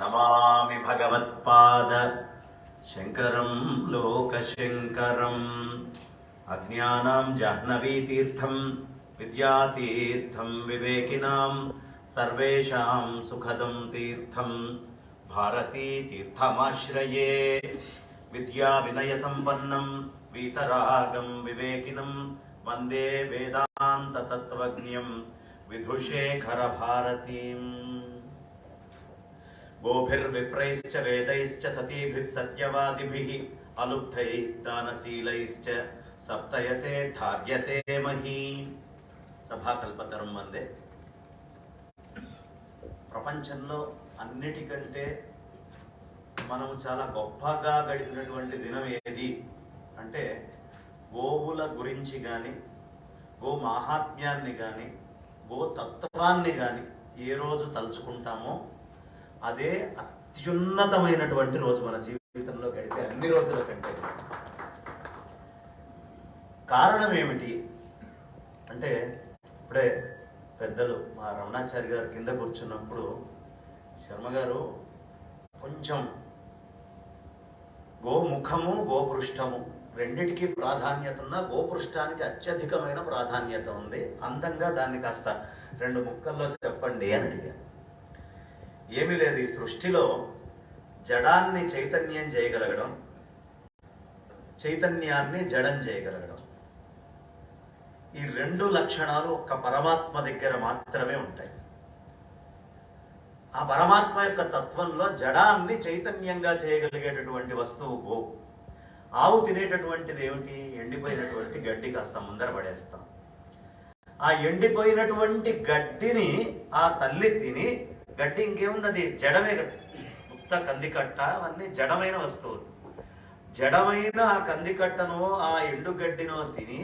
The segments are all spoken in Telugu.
నమామి భగవత్పాద శంకరం లోకశంకరం. అజ్ఞానాం జాహ్నవీతీర్థం విద్యాతీర్థం వివేకినాం సర్వేషాం సుఖదం తీర్థం భారతీ తీర్థమాశ్రయే. విద్యా వినయ సంపన్నం వీతరాగం వివేకినం వందే వేదాంత తత్వజ్ఞం విధుశేఖర భారతీం. గోభిర్విప్రైశ్చ వేదైశ్చ సతీభిః సత్యవాదిభిః అలుబ్ధైః దానశీలైశ్చ సప్తయతే ధార్యతే మహీ. సభాకల్పతరం వందే. ప్రపంచంలో అన్నిటికంటే మనం చాలా గొప్పగా గడిపినటువంటి దినం ఏది అంటే గోవుల గురించి కానీ గో మాహాత్మ్యాన్ని కానీ గో తత్వాన్ని కానీ ఏ రోజు తలుచుకుంటామో అదే అత్యున్నతమైనటువంటి రోజు మన జీవితంలో గడిపే అన్ని రోజుల కంటే. కారణం ఏమిటి అంటే ఇప్పుడే పెద్దలు మా రమణాచారి గారు కింద కూర్చున్నప్పుడు శర్మ గారు కొంచెం గోముఖము గోపృష్టము రెండిటికి ప్రాధాన్యత ఉన్న గోపృష్టానికి అత్యధికమైన ప్రాధాన్యత ఉంది. అందంగా దాన్ని కాస్త 2 ముక్కల్లో చెప్పండి అని అడిగారు. ఏమీ లేదు, ఈ సృష్టిలో జడాన్ని చైతన్యం చేయగలగడం, చైతన్యాన్ని జడం చేయగలగడం, ఈ 2 లక్షణాలు ఒక్క పరమాత్మ దగ్గర మాత్రమే ఉంటాయి. ఆ పరమాత్మ యొక్క తత్వంలో జడాన్ని చైతన్యంగా చేయగలిగేటటువంటి వస్తువు గో. ఆవు తినేటటువంటిది ఏమిటి? ఎండిపోయినటువంటి గడ్డి కాస్త ముందర పడేస్తాం. ఆ ఎండిపోయినటువంటి గడ్డిని ఆ తల్లి తిని, గడ్డి ఇంకేముంది, అది జడమే కదా, ముక్త కందికట్ట అవన్నీ జడమైన వస్తువులు. జడమైన ఆ కందికట్టను ఆ ఎండుగడ్డినో తిని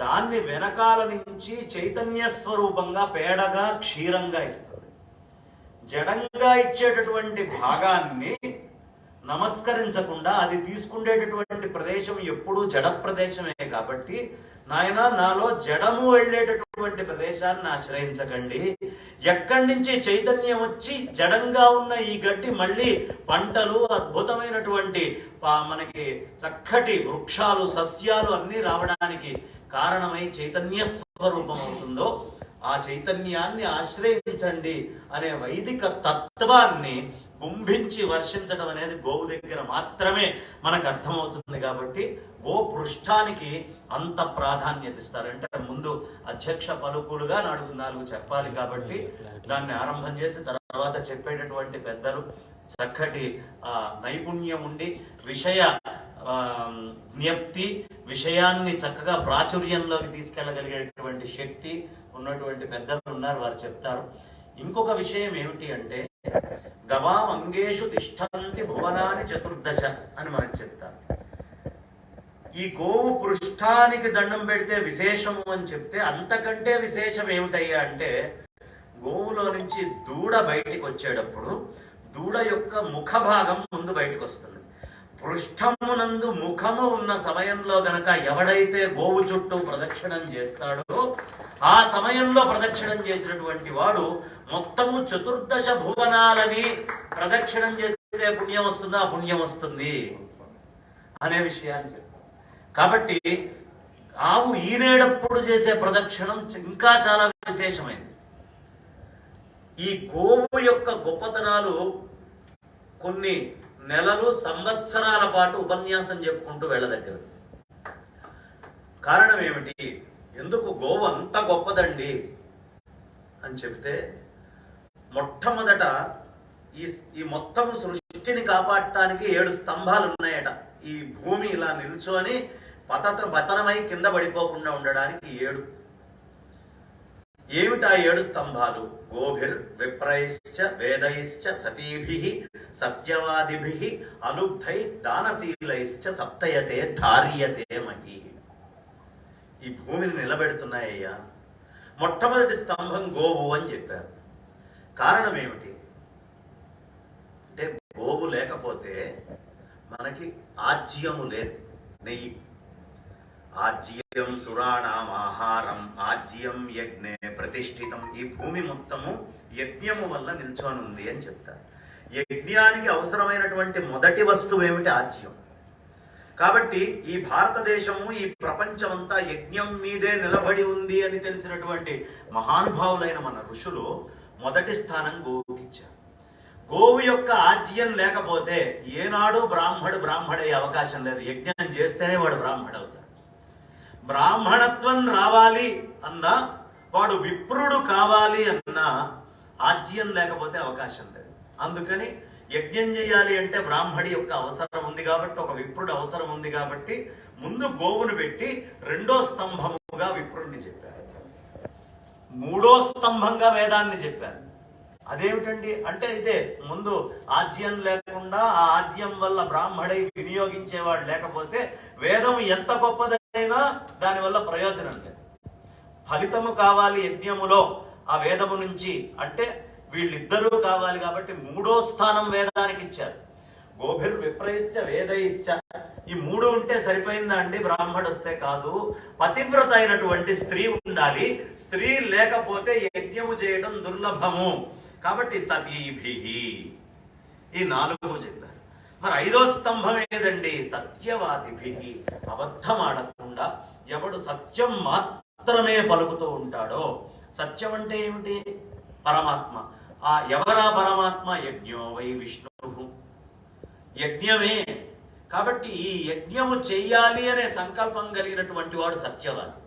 దాన్ని వెనకాల నుంచి చైతన్య స్వరూపంగా పేడగా క్షీరంగా ఇస్తుంది. జడంగా ఇచ్చేటటువంటి భాగాన్ని నమస్కరించకుండా అది తీసుకునేటటువంటి ప్రదేశం ఎప్పుడూ జడ ప్రదేశమే. కాబట్టి నాయన, నాలో జడము వెళ్ళేటటువంటి ప్రదేశాన్ని ఆశ్రయించకండి. ఎక్కడి నుంచి చైతన్యం వచ్చి జడంగా ఉన్న ఈ గడ్డి మళ్ళీ పంటలు, అద్భుతమైనటువంటి మనకి చక్కటి వృక్షాలు, సస్యాలు అన్నీ రావడానికి కారణమై చైతన్య స్వరూపం అవుతుందో ఆ చైతన్యాన్ని ఆశ్రయించండి అనే వైదిక తత్వాన్ని గుంభించి వర్షించడం అనేది గోవు దగ్గర మాత్రమే మనకు అర్థమవుతుంది. కాబట్టి గో పృష్ఠానికి అంత ప్రాధాన్యత ఇస్తారంటే ముందు అధ్యక్ష పలుకులుగా 4 చెప్పాలి. కాబట్టి దాన్ని ఆరంభం చేసి తర్వాత చెప్పేటటువంటి పెద్దలు చక్కటి నైపుణ్యం ఉండి విషయ జ్ఞప్తి, విషయాన్ని చక్కగా ప్రాచుర్యంలోకి తీసుకెళ్ళగలిగేటువంటి శక్తి ఉన్నటువంటి పెద్దలు ఉన్నారు, వారు చెప్తారు. ఇంకొక విషయం ఏమిటి అంటే గవాం అంగేషు తిష్టంతి భువనాని 14 అని మనకు చెప్తారు. ఈ గోవు పృష్ఠానికి దండం పెడితే విశేషము అని చెప్తే అంతకంటే విశేషం ఏమిటయ్యా అంటే గోవులో నుంచి దూడ బయటికి వచ్చేటప్పుడు దూడ యొక్క ముఖ భాగం ముందు బయటకు వస్తుంది. పృష్ఠమునందు ముఖము ఉన్న సమయంలో గనక ఎవడైతే గోవు చుట్టూ ప్రదక్షిణం చేస్తాడో ఆ సమయంలో ప్రదక్షిణం చేసినటువంటి వాడు మొత్తము 14 భువనాలని ప్రదక్షిణం చేస్తే పుణ్యం వస్తుందా? పుణ్యం వస్తుంది అనే విషయాన్ని చెప్తాం. కాబట్టి ఆవు ఈనేటప్పుడు చేసే ప్రదక్షిణం ఇంకా చాలా విశేషమైంది. ఈ గోవు యొక్క గొప్పతనాలు కొన్ని నెలలు, సంవత్సరాల పాటు ఉపన్యాసం చెప్పుకుంటూ వెళ్ళదగ్గర. కారణం ఏమిటి? ఎందుకు గోవు అంత గొప్పదండి అని చెప్తే మొట్టమొదట ఈ మొత్తం సృష్టిని కాపాడటానికి 7 స్తంభాలు ఉన్నాయట. ఈ భూమి ఇలా నిల్చొని పతనమై కింద పడిపోకుండా ఉండడానికి 7. ఏమిటా 7 స్తంభాలు? గోభిర్ విప్రైశ్చ వేదైశ్చ సతీభిః సత్యవాదిభిః అనుబ్ధై దానశీలైశ్చ సప్తయతే ధార్యతే మహీ. ఈ భూమిని నిలబెడుతున్నాయ్యా. మొట్టమొదటి స్తంభం గోవు అని చెప్పారు. కారణం ఏమిటి అంటే గోవు లేకపోతే మనకి ఆజ్యము లేదు, నెయ్యి. ఆజ్యం సురాణం ఆహారం ఆజ్యం యజ్ఞే ప్రతిష్ఠితం. ఈ భూమి మొత్తము యజ్ఞము వల్ల నిల్చొని ఉంది అని చెప్తారు. యజ్ఞానికి అవసరమైనటువంటి మొదటి వస్తువు ఏమిటి? ఆజ్యం. కాబట్టి ఈ భారతదేశము, ఈ ప్రపంచమంతా యజ్ఞం మీదే నిలబడి ఉంది అని తెలిసినటువంటి మహానుభావులైన మన ఋషులు మొదటి స్థానం గోవుకిచ్చారు. గోవు యొక్క ఆజ్యం లేకపోతే ఏనాడు బ్రాహ్మడయ్యే అవకాశం లేదు. యజ్ఞం చేస్తేనే వాడు బ్రాహ్మడవుతాడు. బ్రాహ్మణత్వం రావాలి అన్నా, వాడు విప్రుడు కావాలి అన్నా ఆజ్యం లేకపోతే అవకాశం లేదు. అందుకని యజ్ఞం చేయాలి అంటే బ్రాహ్మడి యొక్క అవసరం ఉంది కాబట్టి, ఒక విప్రుడు అవసరం ఉంది కాబట్టి ముందు గోవును పెట్టి రెండో స్తంభముగా విప్రుడిని చెప్పారు, మూడో స్తంభంగా వేదాన్ని చెప్పారు. అదేమిటండి అంటే ఇదే, ముందు ఆజ్యం లేకుండా ఆ ఆజ్యం వల్ల బ్రాహ్మడై వినియోగించేవాడు లేకపోతే వేదం ఎంత గొప్పదైనా దానివల్ల ప్రయోజనం లేదు. ఫలితము కావాలి యజ్ఞములో ఆ వేదము నుంచి అంటే వీళ్ళిద్దరూ కావాలి కాబట్టి మూడో స్థానం వేదానికి ఇచ్చారు. గోభిర్ విప్రయిశ్చ వేదయిశ్చ, ఈ మూడు ఉంటే సరిపోయిందా అండి? బ్రాహ్మడు వస్తే కాదు, పతివ్రత అయినటువంటి స్త్రీ ఉండాలి. స్త్రీ లేకపోతే యజ్ఞము చేయడం దుర్లభము. కాబట్టి సతీభిహి ఈ 4 చెప్పారు. మరి 5వ స్తంభం ఏదండి? సత్యవాదిభిహి, అబద్ధం ఆడకుండా ఎవడు సత్యం మాత్రమే పలుకుతూ ఉంటాడో. సత్యం అంటే ఏమిటి? పరమాత్మ. ఆ ఎవరా పరమాత్మ? యజ్ఞో వై విష్ణు, యజ్ఞమే. కాబట్టి ఈ యజ్ఞము చెయ్యాలి అనే సంకల్పం కలిగినటువంటి వాడు సత్యవాది.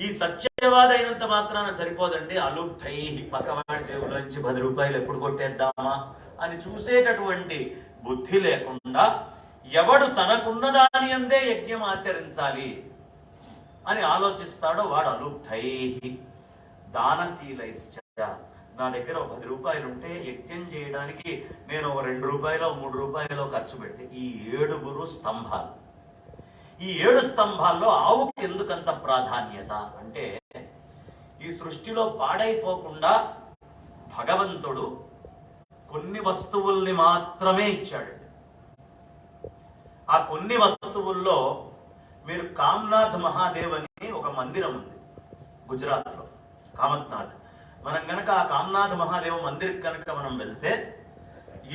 ఈ సత్యవాది అయినంత మాత్రాన సరిపోదండి. అలుప్తై, పక్కవాడి జేబులోంచి 10 రూపాయలు ఎప్పుడు కొట్టేద్దామా అని చూసేటటువంటి బుద్ధి లేకుండా ఎవడు తనకున్న దాని అందే యజ్ఞం ఆచరించాలి అని ఆలోచిస్తాడో వాడు అలుప్తై. దానశీలైశ్చ, నా దగ్గర 10 రూపాయలు ఉంటే యజ్ఞం చేయడానికి నేను 2 రూపాయలు 3 రూపాయలు ఖర్చు పెడితే ఈ 7 స్తంభాలు, ఈ 7 స్తంభాల్లో ఆవుకి ఎందుకంత ప్రాధాన్యత అంటే, ఈ సృష్టిలో పాడైపోకుండా భగవంతుడు కొన్ని వస్తువుల్ని మాత్రమే ఇచ్చాడు. ఆ కొన్ని వస్తువుల్లో మీరు కామ్నాథ్ మహాదేవ్ అని ఒక మందిరం ఉంది గుజరాత్లో, కామత్నాథ్. మనం గనక ఆ కామ్నాథ్ మహాదేవ మందిర్ కనుక మనం వెళ్తే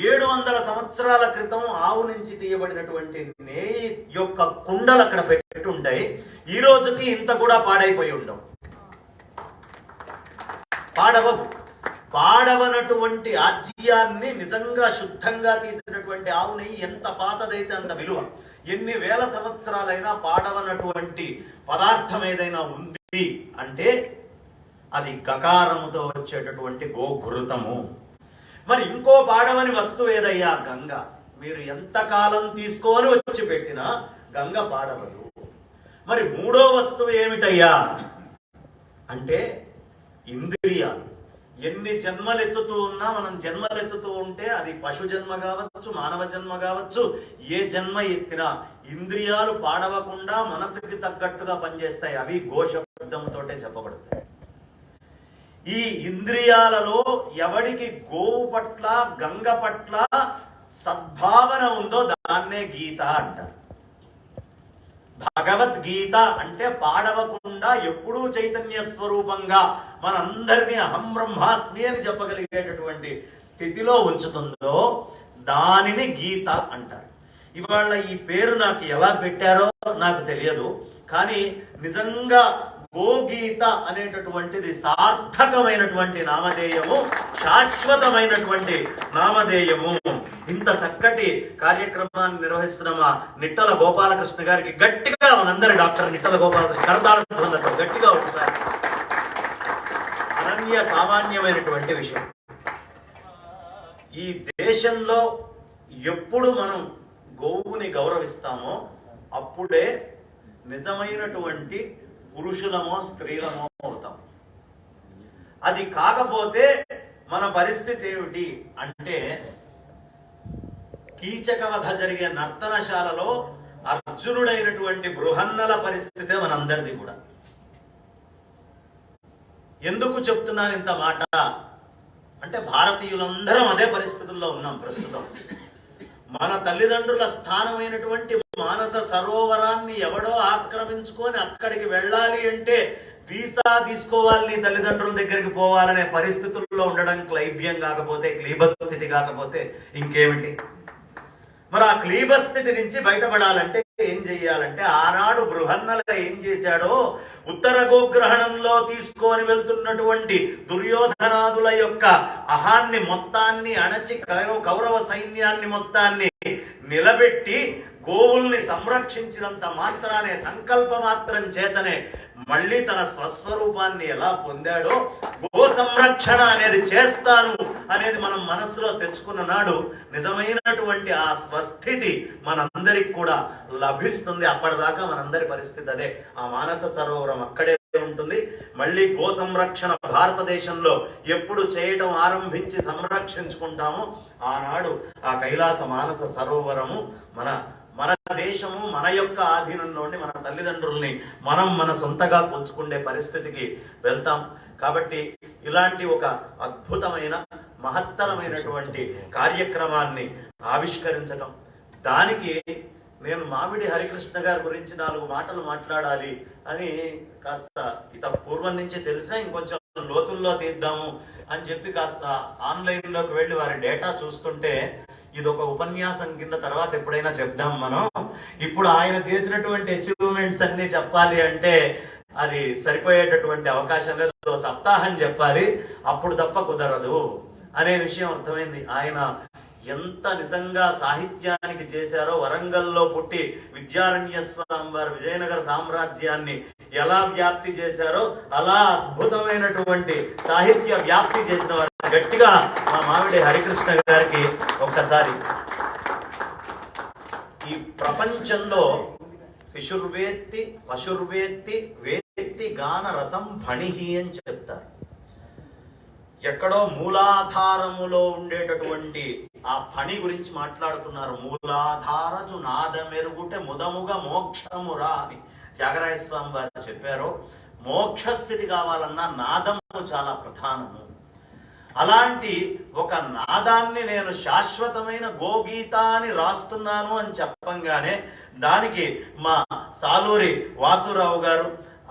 700 సంవత్సరాల క్రితం ఆవు నుంచి తీయబడినటువంటి నేయి యొక్క కుండలు అక్కడ పెట్టి ఉంటాయి. ఈ రోజుకి ఇంత కూడా పాడైపోయి ఉండవు, పాడవనటువంటి ఆజ్యాన్ని నిజంగా శుద్ధంగా తీసినటువంటి ఆవు నెయ్యి ఎంత పాతదైతే అంత విలువ. ఎన్ని వేల సంవత్సరాలైనా పాడవనటువంటి పదార్థం ఏదైనా ఉంది అంటే అది గకారముతో వచ్చేటటువంటి గోఘృతము. మరి ఇంకో పాడవని వస్తువు ఏదయ్యా? గంగ. మీరు ఎంతకాలం తీసుకొని వచ్చి పెట్టినా గంగ పాడవదు. మరి మూడో వస్తువు ఏమిటయ్యా అంటే ఇంద్రియాలు. ఎన్ని జన్మలెత్తుతూ ఉన్నా, మనం జన్మలెత్తుతూ ఉంటే అది పశు జన్మ కావచ్చు, మానవ జన్మ కావచ్చు, ఏ జన్మ ఎత్తినా ఇంద్రియాలు పాడవకుండా మనసుకి తగ్గట్టుగా పనిచేస్తాయి. అవి గోశబ్దంతోటే చెప్పబడతాయి. ఈ ఇంద్రియాలలో ఎవడికి గోవు పట్ల, గంగ పట్ల సద్భావన ఉందో దాన్నే గీత అంటారు. భగవద్గీత అంటే పాడవకుండా ఎప్పుడూ చైతన్య స్వరూపంగా మనందరినీ అహం బ్రహ్మాస్మి అని చెప్పగలిగేటటువంటి స్థితిలో ఉంచుతుందో దానిని గీత అంటారు. ఇవాళ ఈ పేరు నాకు ఎలా పెట్టారో నాకు తెలియదు, కానీ నిజంగా గోగీత అనేటటువంటిది సార్థకమైనటువంటి నామధేయము, శాశ్వతమైనటువంటి నామధేయము. ఇంత చక్కటి కార్యక్రమాన్ని నిర్వహిస్తున్న మా నిట్టల గోపాలకృష్ణ గారికి గట్టిగా, మనందరి డాక్టర్ నిట్టల గోపాలకృష్ణ కరతాళ గట్టిగా ఒకసారి. అనన్య సామాన్యమైనటువంటి విషయం. ఈ దేశంలో ఎప్పుడు మనం గోవుని గౌరవిస్తామో అప్పుడే నిజమైనటువంటి పురుషులమో స్త్రీలమో అవుతాం. అది కాకపోతే మన పరిస్థితి ఏమిటి అంటే, కీచకవధ జరిగే నర్తనశాలలో అర్జునుడైనటువంటి బృహన్నల పరిస్థితే మనందరిది కూడా. ఎందుకు చెప్తున్నాను ఇంత మాట అంటే, భారతీయులందరం అదే పరిస్థితుల్లో ఉన్నాం ప్రస్తుతం. మన తల్లిదండ్రుల స్థానమైనటువంటి మానస సరోవరాన్ని ఎవడో ఆక్రమించుకొని అక్కడికి వెళ్ళాలి అంటే వీసా తీసుకోవాలి, తల్లిదండ్రుల దగ్గరికి పోవాలనే పరిస్థితుల్లో ఉండడం క్లైబ్యం కాకపోతే, క్లీబస్థితి కాకపోతే ఇంకేమిటి? మరి ఆ క్లీబస్థితి నుంచి బయటపడాలంటే ఏం చెయ్యాలంటే, ఆనాడు బృహన్నల ఏం చేశాడో, ఉత్తర గోగ్రహణంలో తీసుకొని వెళ్తున్నటువంటి దుర్యోధనాదుల యొక్క అహాన్ని మొత్తాన్ని అణచి కౌరవ సైన్యాన్ని మొత్తాన్ని నిలబెట్టి గోవుల్ని సంరక్షించినంత మాత్రానే, సంకల్ప మాత్రం చేతనే మళ్ళీ తన స్వస్వరూపాన్ని ఎలా పొందాడో, గో సంరక్షణ అనేది చేస్తాను అనేది మనం మనస్సులో తెచ్చుకున్న నాడు నిజమైనటువంటి ఆ స్వస్థితి మనందరికి కూడా లభిస్తుంది. అప్పటిదాకా మనందరి పరిస్థితి అదే. ఆ మానస సరోవరం అక్కడే ఉంటుంది. మళ్ళీ గో సంరక్షణ భారతదేశంలో ఎప్పుడు చేయటం ఆరంభించి సంరక్షించుకుంటామో ఆనాడు ఆ కైలాస మానస సరోవరము మన దేశము మన యొక్క ఆధీనంలోని మన తల్లిదండ్రుల్ని మనం మన సొంతగా కొలుచుకునే పరిస్థితికి వెళ్తాం. కాబట్టి ఇలాంటి ఒక అద్భుతమైన మహత్తరమైనటువంటి కార్యక్రమాన్ని ఆవిష్కరించడం, దానికి నేను మామిడి హరికృష్ణ గారి గురించి 4 మాటలు మాట్లాడాలి అని కాస్త పూర్వం నుంచి తెలిసినా ఇంకొంచెం లోతుల్లో తీద్దాము అని చెప్పి కాస్త ఆన్లైన్లోకి వెళ్ళి వారి డేటా చూస్తుంటే, ఇది ఒక ఉపన్యాసం కింద తర్వాత ఎప్పుడైనా చెప్దాం మనం. ఇప్పుడు ఆయన చేసినటువంటి అచీవ్మెంట్స్ అన్ని చెప్పాలి అంటే అది సరిపోయేటటువంటి అవకాశం లేదు. సప్తాహం చెప్పాలి, అప్పుడు తప్ప కుదరదు అనే విషయం అర్థమైంది. ఆయన ఎంత నిజంగా సాహిత్యానికి చేశారో, వరంగల్లో పుట్టి విద్యారణ్య స్వామి వారి విజయనగర సామ్రాజ్యాన్ని ఎలా వ్యాప్తి చేశారో అలా అద్భుతమైనటువంటి సాహిత్య వ్యాప్తి చేసిన వారు గట్టిగా మా మామిడి హరికృష్ణ గారికి ఒక్కసారి. ఈ ప్రపంచంలో శిశుర్వేత్తి పశుర్వేత్తి వేత్తి గాన రసం ఫణిహి అని చెప్తారు. ఎక్కడో మూలాధారములో ఉండేటటువంటి ఆ ఫణి గురించి మాట్లాడుతున్నారు. మూలాధారజు నాదమెరుగుటే ముదముగా మోక్షమురా అని త్యాగరాయ స్వామి వారు చెప్పారు. మోక్షస్థితి కావాలన్నా నాదము చాలా ప్రధానము. అలాంటి ఒక నాదాన్ని నేను శాశ్వతమైన గోగీత అని రాస్తున్నాను అని చెప్పంగానే దానికి మా సాలూరి వాసురావు గారు,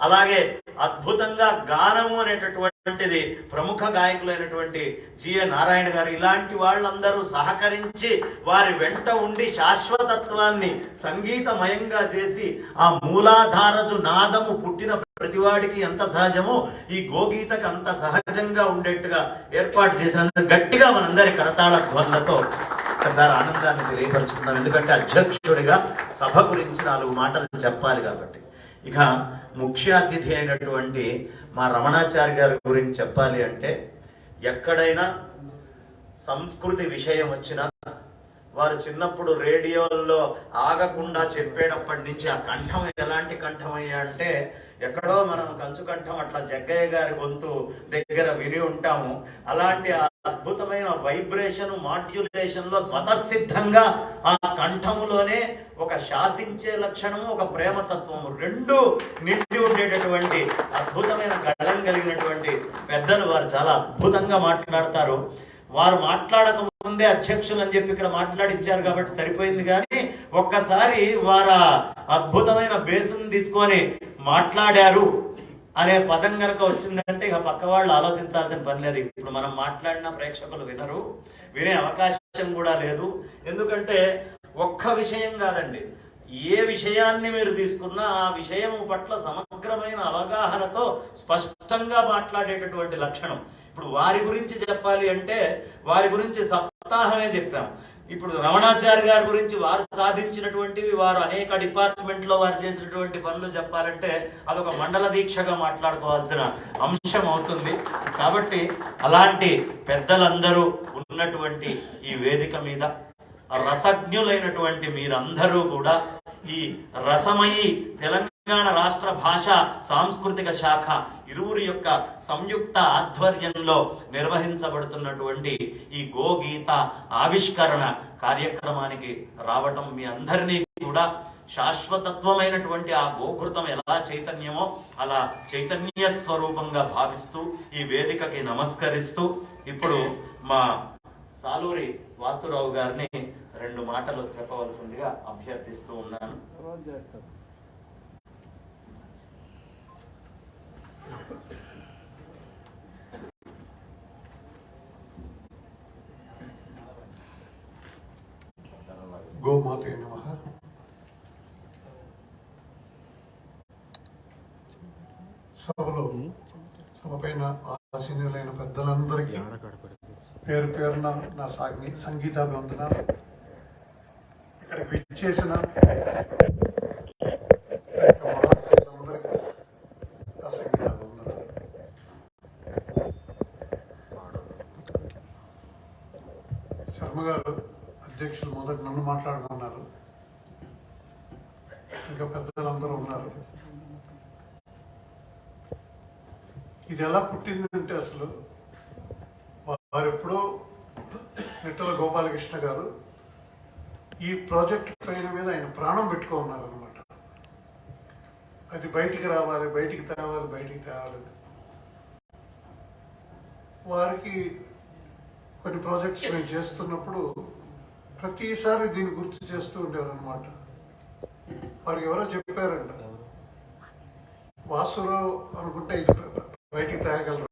అలాగే అద్భుతంగా గానము అనేటటువంటిది ప్రముఖ గాయకులైనటువంటి జిఏ నారాయణ గారు, ఇలాంటి వాళ్ళందరూ సహకరించి వారి వెంట ఉండి శాశ్వతత్వాన్ని సంగీతమయంగా చేసి ఆ మూలాధారజు నాదము పుట్టిన ప్రతివాడికి ఎంత సహజమో ఈ గోగీతకు అంత సహజంగా ఉండేట్టుగా ఏర్పాటు చేసినందుకు గట్టిగా మనందరి కరతాళ ధ్వనులతో ఒకసారి ఆనందాన్ని తెలియపరుచుకున్నాను. ఎందుకంటే అధ్యక్షుడిగా సభ గురించి 4 మాటలు చెప్పాలి కాబట్టి. ఇక ముఖ్య అతిథి అయినటువంటి మా రమణాచారి గారి గురించి చెప్పాలి అంటే, ఎక్కడైనా సంస్కృతి విషయం వచ్చినా వారు చిన్నప్పుడు రేడియోల్లో ఆగకుండా చెప్పేటప్పటి నుంచి ఆ కంఠం ఎలాంటి కంఠం అయ్యా అంటే, ఎక్కడో మనం కంచు కంఠం అట్లా జగ్గయ్య గారి గొంతు దగ్గర విని ఉంటాము. అలాంటి అద్భుతమైన వైబ్రేషన్ మాడ్యులేషన్ లో స్వతసిద్ధంగా ఆ కంఠములోనే ఒక శాసించే లక్షణము, ఒక ప్రేమతత్వము రెండు నిండి ఉండేటటువంటి అద్భుతమైన గళం కలిగినటువంటి పెద్దలు వారు. చాలా అద్భుతంగా మాట్లాడతారు. వారు మాట్లాడక ముందే అధ్యక్షులు అని చెప్పి ఇక్కడ మాట్లాడించారు కాబట్టి సరిపోయింది. కానీ ఒక్కసారి వారు అద్భుతమైన బేసును తీసుకొని మాట్లాడారు అనే పదం కనుక వచ్చిందంటే ఇక పక్క వాళ్ళు ఆలోచించాల్సిన పని లేదు. ఇప్పుడు మనం మాట్లాడిన ప్రేక్షకులు వినరు, వినే అవకాశం కూడా లేదు. ఎందుకంటే ఒక్క విషయం కాదండి, ఏ విషయాన్ని మీరు తీసుకున్నా ఆ విషయం పట్ల సమగ్రమైన అవగాహనతో స్పష్టంగా మాట్లాడేటటువంటి లక్షణం. ఇప్పుడు వారి గురించి చెప్పాలి అంటే వారి గురించి సప్తాహమే చెప్పాం. ఇప్పుడు రమణాచారి గారి గురించి వారు సాధించినటువంటివి, వారు అనేక డిపార్ట్మెంట్లో వారు చేసినటువంటి పనులు చెప్పాలంటే అదొక మండల దీక్షగా మాట్లాడుకోవాల్సిన అంశం అవుతుంది. కాబట్టి అలాంటి పెద్దలందరూ ఉన్నటువంటి ఈ వేదిక మీద రసజ్ఞులైనటువంటి మీరందరూ కూడా ఈ రసమయి తెలంగాణ రాష్ట్ర భాష సాంస్కృతిక శాఖ ఇరువురి యొక్క సంయుక్త ఆధ్వర్యంలో నిర్వహించబడుతున్నటువంటి ఈ గోగీత ఆవిష్కరణ కార్యక్రమానికి రావటం మీ అందరినీ కూడా శాశ్వతత్వమైనటువంటి ఆ గోకృతం ఎలా చైతన్యమో అలా చైతన్య స్వరూపంగా భావిస్తూ ఈ వేదికకి నమస్కరిస్తూ ఇప్పుడు మా సాలూరి వాసురావు గారిని 2 మాటలు చెప్పవలసిందిగా అభ్యర్థిస్తూ ఉన్నాను. గోమాతే నమః. సభ పైన ఆసీనులైన పెద్దలందరికీ పేరు పేరున నా సంగీతాభివందనాలు. ఇక్కడికి విచ్చేసిన మహాశయులందరికీ నా సంగీతాభివందనాలు. శర్మ గారు అధ్యక్షులు మొదటి నన్ను మాట్లాడమన్నారు, ఇంకా పెద్దలందరూ ఉన్నారు. ఇది ఎలా పుట్టిందంటే అసలు వారెప్పుడో నిట్టల గోపాలకృష్ణ గారు ఈ ప్రాజెక్ట్ పైన మీద ఆయన ప్రాణం పెట్టుకున్నారనమాట. అది బయటికి రావాలి, బయటికి తేవాలి. వారికి కొన్ని ప్రాజెక్ట్స్ మేము చేస్తున్నప్పుడు ప్రతిసారి దీన్ని గుర్తు చేస్తూ ఉండేవారు అనమాట. వారికి ఎవరో చెప్పారంట, వాసురావు అనుకుంటే ఇది బయటికి తేగలరు